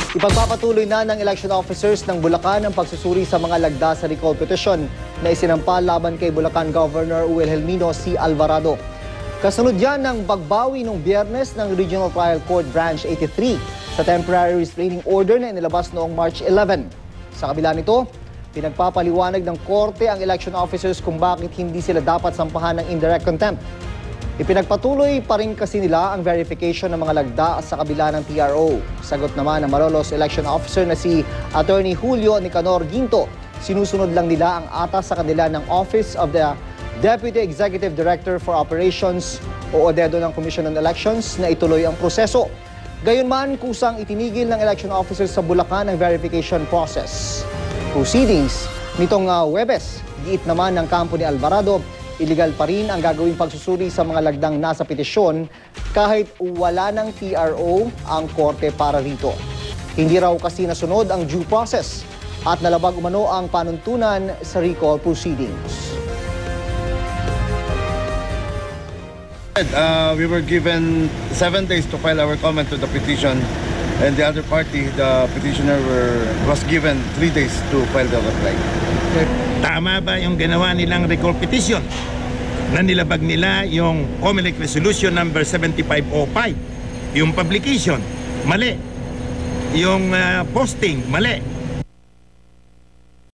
Ipagpapatuloy na ng election officers ng Bulacan ang pagsusuri sa mga lagda sa recall petition na isinampa laban kay Bulacan Governor Wilhelmino C. Alvarado. Kasunod yan ng pagbawi noong Biyernes ng Regional Trial Court Branch 83 sa temporary restraining order na inilabas noong March 11. Sa kabila nito, pinagpapaliwanag ng korte ang election officers kung bakit hindi sila dapat sampahan ng indirect contempt. Ipinagpatuloy pa rin kasi nila ang verification ng mga lagda sa kabila ng TRO. Sagot naman ng Malolos election officer na si Attorney Julio Nicanor Ginto, sinusunod lang nila ang atas sa kanila ng Office of the Deputy Executive Director for Operations o ODEDO ng Commission on Elections na ituloy ang proseso. Gayunman, kusang itinigil ng election officers sa Bulacan ang verification process. Proceedings nitong Huwebes, giit naman ng kampo ni Alvarado, illegal pa rin ang gagawing pagsusuri sa mga lagdang nasa petisyon kahit wala ng TRO ang korte para rito. Hindi raw kasi nasunod ang due process at nalabag umano ang panuntunan sa recall proceedings. We were given 7 days to file our comment to the petition, and the other party, the petitioner, was given 3 days to file the reply. Tama ba yung ginawa nilang recall petition na nilabag nila yung COMELEC Resolution number 7505? Yung publication, mali. Yung posting, mali.